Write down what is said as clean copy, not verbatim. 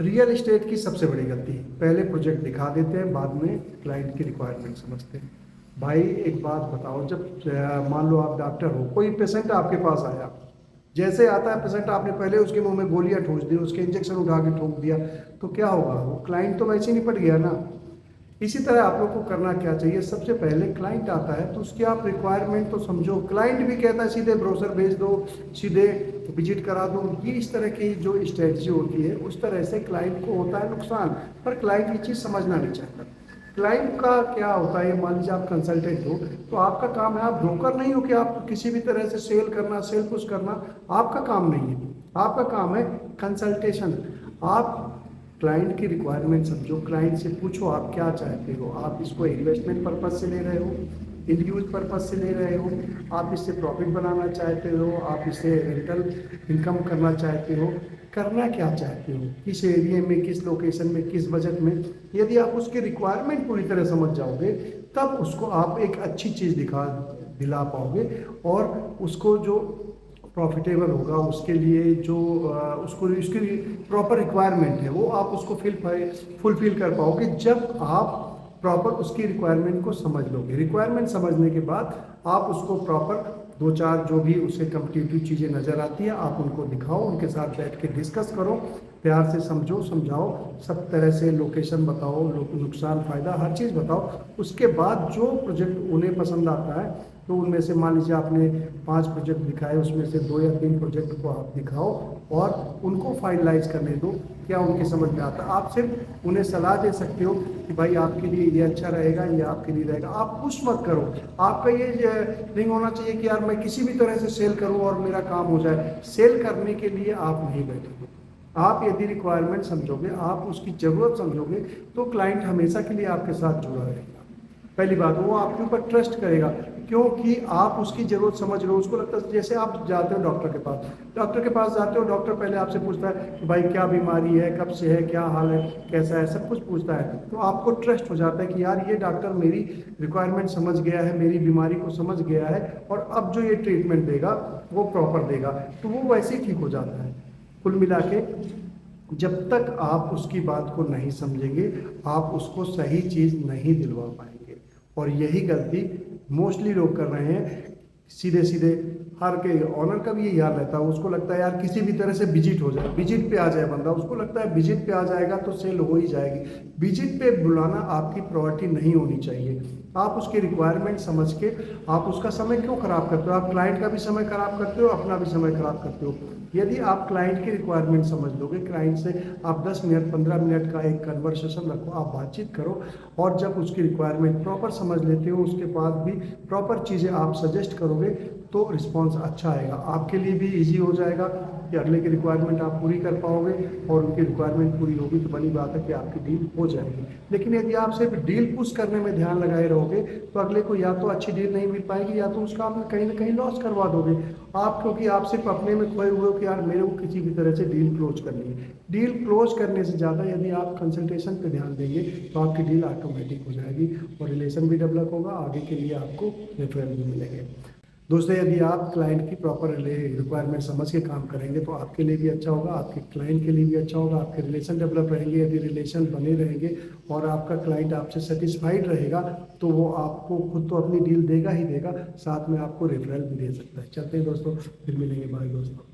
Real estate की सबसे बड़ी गलती, पहले प्रोजेक्ट दिखा देते हैं, बाद में क्लाइंट की रिक्वायरमेंट समझते हैं। भाई एक बात बताओ, जब मान लो आप डॉक्टर हो, कोई पेशेंट आपके पास आया, जैसे आता है पेशेंट, आपने पहले उसके मुंह में गोलियां ठोस दी, उसके इंजेक्शन उठा के ठोक दिया, तो क्या होगा? वो क्लाइंट तो वैसे ही निपट गया ना। इसी तरह आप लोग को करना क्या चाहिए, सबसे पहले क्लाइंट आता है तो उसकी आप रिक्वायरमेंट तो समझो। क्लाइंट भी कहता है सीधे ब्रोशर भेज दो, सीधे विजिट करा दो। ये इस तरह की जो स्ट्रेटजी होती है, उस तरह से क्लाइंट को होता है नुकसान, पर क्लाइंट ये चीज़ समझना नहीं चाहता। क्लाइंट का क्या होता है, मान लीजिए आप कंसल्टेंट हो, तो आपका काम है, आप ब्रोकर नहीं हो कि आप किसी भी तरह से सेल करना, सेल पुश करना आपका काम नहीं है। आपका काम है कंसल्टेशन। आप क्लाइंट की रिक्वायरमेंट समझो, क्लाइंट से पूछो आप क्या चाहते हो। आप इसको इन्वेस्टमेंट पर्पज से ले रहे हो, इंड यूज पर्पज से ले रहे हो, आप इससे प्रॉफिट बनाना चाहते हो, आप इससे रेंटल इनकम करना चाहते हो, करना क्या चाहते हो, किस एरिया में, किस लोकेशन में, किस बजट में। यदि आप उसकी रिक्वायरमेंट पूरी तरह समझ जाओगे, तब उसको आप एक अच्छी चीज़ दिला पाओगे, और उसको जो प्रॉफिटेबल होगा, उसके लिए जो उसको उसकी प्रॉपर रिक्वायरमेंट है, वो आप उसको फुलफिल कर पाओगे जब आप प्रॉपर उसकी रिक्वायरमेंट को समझ लोगे। रिक्वायरमेंट समझने के बाद आप उसको प्रॉपर दो चार जो भी उससे कम्पिटिटिव चीज़ें नज़र आती हैं, आप उनको दिखाओ, उनके साथ बैठ के डिस्कस करो, प्यार से समझो, समझाओ, सब तरह से लोकेशन बताओ, नुकसान फ़ायदा हर चीज़ बताओ। उसके बाद जो प्रोजेक्ट उन्हें पसंद आता है, तो उनमें से मान लीजिए आपने 5 प्रोजेक्ट दिखाए, उसमें से 2 या 3 प्रोजेक्ट को आप दिखाओ और उनको फाइनलाइज करने दो, क्या उनके समझ में आता है। आप सिर्फ उन्हें सलाह दे सकते हो कि भाई आपके लिए ये अच्छा रहेगा, ये आपके लिए रहेगा। आप पुश मत करो। आपका ये नहीं होना चाहिए कि यार मैं किसी भी तरह से सेल करूं और मेरा काम हो जाए। सेल करने के लिए आप नहीं बैठोगे। आप यदि रिक्वायरमेंट समझोगे, आप उसकी ज़रूरत समझोगे, तो क्लाइंट हमेशा के लिए आपके साथ जुड़ा रहेगा। पहली बात, वो आपके ऊपर ट्रस्ट करेगा, क्योंकि आप उसकी ज़रूरत समझ रहे हो। उसको लगता है, जैसे आप जाते हो डॉक्टर के पास, जाते हो, डॉक्टर पहले आपसे पूछता है कि भाई क्या बीमारी है, कब से है, क्या हाल है, कैसा है, सब कुछ पूछता है। तो आपको ट्रस्ट हो जाता है कि यार ये डॉक्टर मेरी रिक्वायरमेंट समझ गया है, मेरी बीमारी को समझ गया है, और अब जो ये ट्रीटमेंट देगा वो प्रॉपर देगा, तो वो वैसे ही ठीक हो जाता है। कुल मिला के, जब तक आप उसकी बात को नहीं समझेंगे, आप उसको सही चीज़ नहीं दिलवा पाएंगे। और यही गलती मोस्टली लोग कर रहे हैं। सीधे सीधे हर के ऑनर का भी यही हाल रहता है, उसको लगता है यार किसी भी तरह से विजिट हो जाए, विजिट पे आ जाए बंदा, उसको लगता है विजिट पे आ जाएगा तो सेल हो ही जाएगी। विजिट पे बुलाना आपकी प्रायोरिटी नहीं होनी चाहिए। आप उसकी रिक्वायरमेंट समझ के आप उसका समय क्यों खराब करते हो? आप क्लाइंट का भी समय खराब करते हो, अपना भी समय खराब करते हो। यदि आप क्लाइंट की रिक्वायरमेंट समझ लोगे, क्लाइंट से आप 10 मिनट 15 मिनट का एक कन्वर्सेशन रखो, आप बातचीत करो, और जब उसकी रिक्वायरमेंट प्रॉपर समझ लेते हो, उसके बाद भी प्रॉपर चीज़ें आप सजेस्ट करोगे, तो रिस्पॉन्स अच्छा आएगा। आपके लिए भी ईजी हो जाएगा कि अगले की रिक्वायरमेंट आप पूरी कर पाओगे, और उनकी रिक्वायरमेंट पूरी होगी तो बनी बात है कि आपकी डील हो जाएगी। लेकिन यदि आप सिर्फ डील पुश करने में ध्यान लगाए रहोगे, तो अगले को या तो अच्छी डील नहीं मिल पाएगी, या तो उसका आप कहीं ना कहीं लॉस करवा दोगे आप, क्योंकि आप सिर्फ अपने में खोए हुए हो कि यार मेरे को किसी भी तरह से डील क्लोज करनी है। डील क्लोज करने से ज़्यादा यदि आप कंसल्टेशन पे ध्यान देंगे, तो आपकी डील ऑटोमेटिक हो जाएगी, और रिलेशन भी डेवलप होगा, आगे के लिए आपको रेफरल भी मिलेंगे। दोस्तों, यदि आप क्लाइंट की प्रॉपर रिक्वायरमेंट समझ के काम करेंगे, तो आपके लिए भी अच्छा होगा, आपके क्लाइंट के लिए भी अच्छा होगा, आपके रिलेशन डेवलप रहेंगे। यदि रिलेशन बने रहेंगे और आपका क्लाइंट आपसे सेटिस्फाइड रहेगा, तो वो आपको खुद तो अपनी डील देगा ही देगा, साथ में आपको रेफरल भी दे सकता है। चलते हैं दोस्तों, फिर मिलेंगे, बाय दोस्तों।